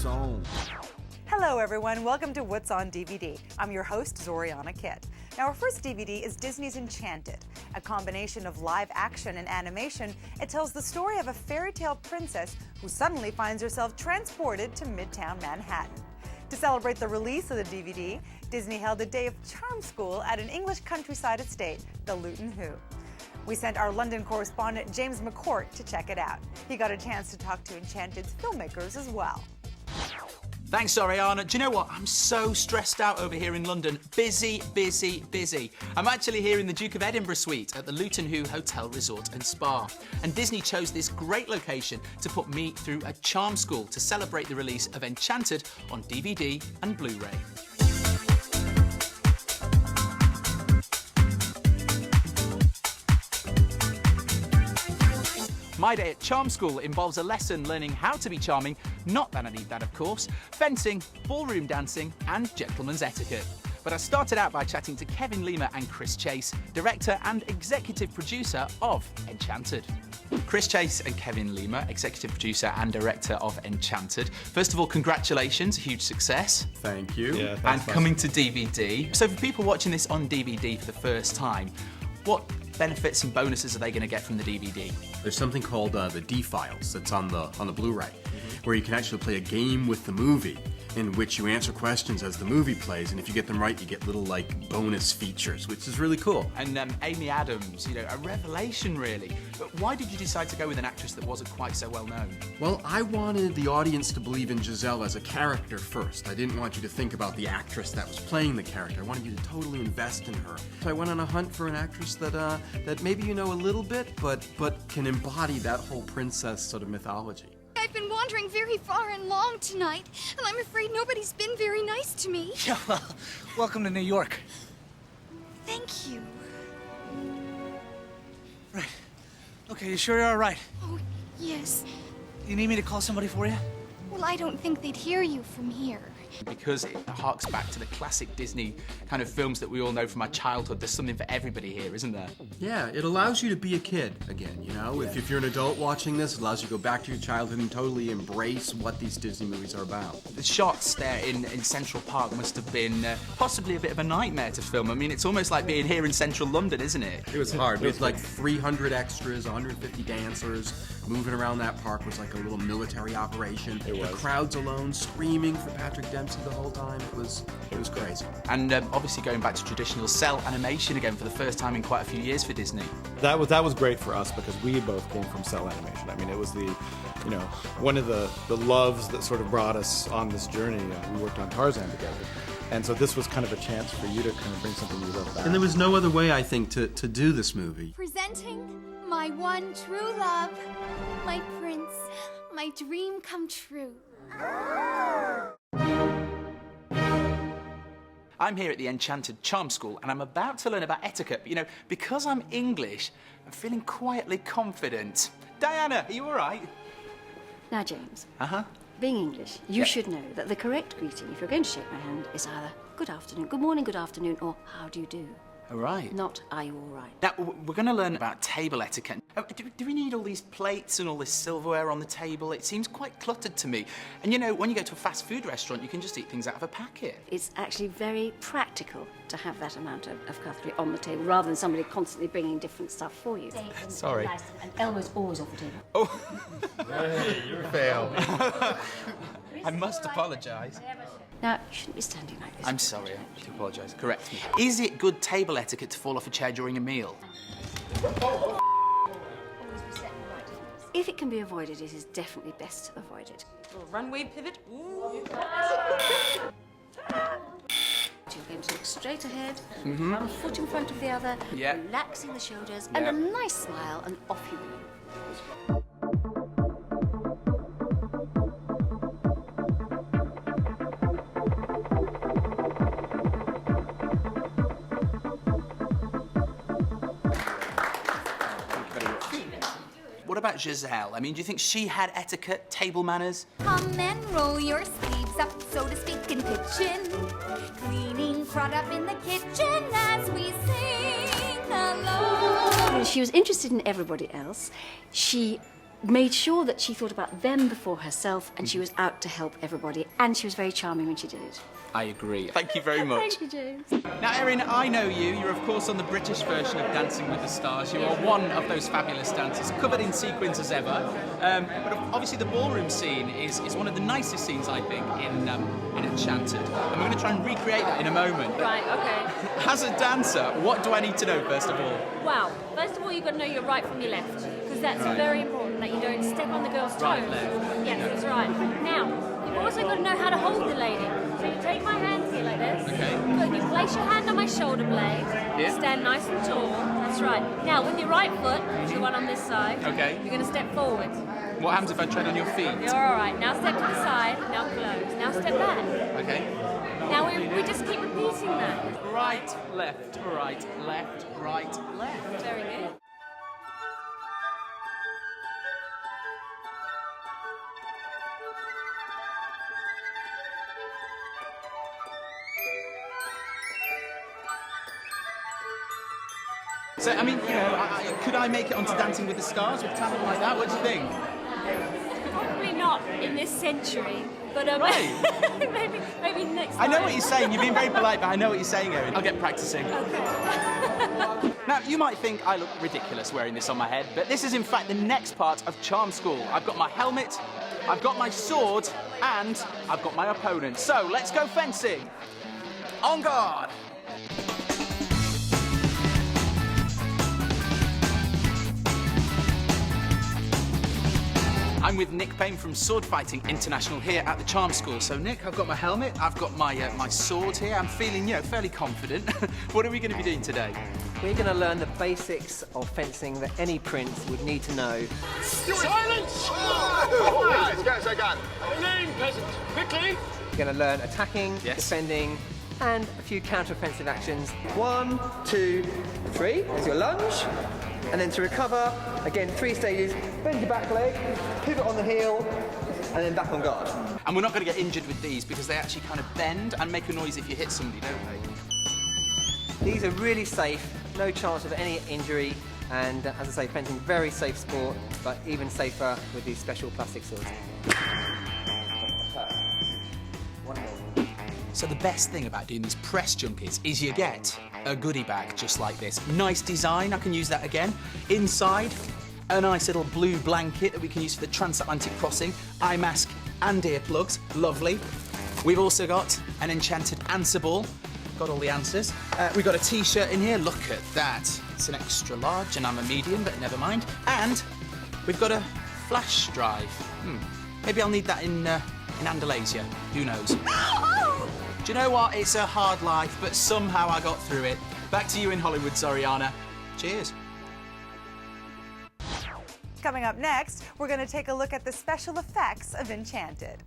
on? Hello everyone, welcome to What's on DVD. I'm your host, Zoriana Kitt. Now our first DVD is Disney's Enchanted. A combination of live action and animation, it tells the story of a fairy tale princess who suddenly finds herself transported to Midtown Manhattan. To celebrate the release of the DVD, Disney held a day of charm school at an English countryside estate, the Luton Hoo. We sent our London correspondent James McCourt to check it out. He got a chance to talk to Enchanted's filmmakers as well. Thanks, Zoriana. Do you know what? I'm so stressed out over here in London. Busy, busy, busy. I'm actually here in the Duke of Edinburgh suite at the Luton Hoo Hotel Resort and Spa. And Disney chose this great location to put me through a charm school to celebrate the release of Enchanted on DVD and Blu-ray. My day at Charm School involves a lesson learning how to be charming, not that I need that of course, fencing, ballroom dancing and gentleman's etiquette. But I started out by chatting to Kevin Lima and Chris Chase, director and executive producer of Enchanted. Chris Chase and Kevin Lima, executive producer and director of Enchanted. First of all, congratulations, a huge success. Thank you. Yeah, and coming to DVD. So for people watching this on DVD for the first time, what benefits and bonuses are they going to get from the DVD? There's something called the D-Files that's on the Blu-ray, where you can actually play a game with the movie in which you answer questions as the movie plays, and if you get them right, you get little, like, bonus features, which is really cool. And Amy Adams, you know, a revelation, really. But why did you decide to go with an actress that wasn't quite so well known? Well, I wanted the audience to believe in Giselle as a character first. I didn't want you to think about the actress that was playing the character. I wanted you to totally invest in her. So I went on a hunt for an actress that maybe you know a little bit, but can embody that whole princess sort of mythology. I've been wandering very far and long tonight, and I'm afraid nobody's been very nice to me. Yeah, well, welcome to New York. Thank you. Right. Okay, you sure you're all right? Oh, yes. You need me to call somebody for you? Well, I don't think they'd hear you from here. Because it harks back to the classic Disney kind of films that we all know from our childhood. There's something for everybody here, isn't there? Yeah, it allows you to be a kid again, you know? If you're an adult watching this, it allows you to go back to your childhood and totally embrace what these Disney movies are about. The shots there in Central Park must have been possibly a bit of a nightmare to film. I mean, it's almost like being here in central London, isn't it? It was hard. It was like 300 extras, 150 dancers. Moving around that park was like a little military operation. The crowds alone screaming for Patrick Dempsey the whole time. It was crazy. And obviously going back to traditional cell animation again for the first time in quite a few years for Disney. That was great for us because we both came from cell animation. I mean, it was one of the loves that sort of brought us on this journey. We worked on Tarzan together. And so this was kind of a chance for you to kind of bring something you love back. And there was no other way, I think, to do this movie. Presenting my one true love, my prince, my dream come true. I'm here at the Enchanted Charm School and I'm about to learn about etiquette. But, you know, because I'm English, I'm feeling quietly confident. Diana, are you all right? Now, James. Uh-huh. Being English, you should know that the correct greeting, if you're going to shake my hand, is either good afternoon, good morning, good afternoon, or how do you do? All right. Not are you all right? Now, we're going to learn about table etiquette. Do we need all these plates and all this silverware on the table? It seems quite cluttered to me. And, you know, when you go to a fast food restaurant, you can just eat things out of a packet. It's actually very practical to have that amount of cutlery on the table rather than somebody constantly bringing different stuff for you. Sorry. And elbows always off the table. Oh. Hey, you failed. I must apologise. Now, you shouldn't be standing like this. I'm sorry, I do apologise. Correct me. Is it good table etiquette to fall off a chair during a meal? If it can be avoided, it is definitely best avoided. Runway pivot. Ooh. You're going to look straight ahead, one foot in front of the other, relaxing the shoulders, and a nice smile, and off you go. What about Giselle? I mean, do you think she had etiquette, table manners? Come and roll your sleeves up, so to speak, in kitchen. Cleaning crowd up in the kitchen as we sing along. She was interested in everybody else. She made sure that she thought about them before herself, and she was out to help everybody, and she was very charming when she did it. I agree. Thank you very much. Thank you, James. Now, Erin, I know you. You're, of course, on the British version of Dancing with the Stars. You are one of those fabulous dancers, covered in sequins as ever. But obviously, the ballroom scene is one of the nicest scenes, I think, in Enchanted. And we're going to try and recreate that in a moment. Right, okay. As a dancer, what do I need to know, first of all? Wow. First of all, you've got to know your right from your left, because that's very important, that you don't step on the girl's toes. Right, left. Yes, that's right. Now, you've also got to know how to hold the lady. So you take my hands here like this. Okay. Good. You place your hand on my shoulder blade. Yeah. Stand nice and tall. That's right. Now, with your right foot, which is the one on this side, Okay. you're going to step forward. What happens if I tread on your feet? You're all right. Now step to the side. Now close. Now step back. Okay. Now we just keep repeating that. Right, left, right, left, right, left. Very good. So, I mean, you know, could I make it onto Dancing with the Stars with talent like that? What do you think? Probably not in this century, but Right. maybe next time. I know what you're saying. You've been very polite, but I know what you're saying, Erin. I'll get practicing. Okay. Now, you might think I look ridiculous wearing this on my head, but this is in fact the next part of Charm School. I've got my helmet, I've got my sword, and I've got my opponent. So, let's go fencing. On guard! I'm with Nick Payne from Sword Fighting International here at the Charm School. So, Nick, I've got my helmet, I've got my my sword here. I'm feeling, fairly confident. What are we going to be doing today? We're going to learn the basics of fencing that any prince would need to know. Silence! Guys, I got name peasant, quickly! We're going to learn attacking, Yes. defending, and a few counter-offensive actions. 1, 2, 3. There's your lunge. And then to recover, again, 3 stages. Bend your back leg, pivot on the heel, and then back on guard. And we're not going to get injured with these because they actually kind of bend and make a noise if you hit somebody, don't they? These are really safe, no chance of any injury, and as I say, fencing very safe sport, but even safer with these special plastic swords. So the best thing about doing these press junkies is you get a goodie bag just like this. Nice design, I can use that again. Inside, a nice little blue blanket that we can use for the transatlantic crossing, eye mask and earplugs, lovely. We've also got an Enchanted answer ball, got all the answers. We've got a t-shirt in here, look at that. It's an extra large and I'm a medium, but never mind. And we've got a flash drive. Maybe I'll need that in Andalasia, who knows. Do you know what? It's a hard life, but somehow I got through it. Back to you in Hollywood, Zoriana. Cheers. Coming up next, we're going to take a look at the special effects of Enchanted.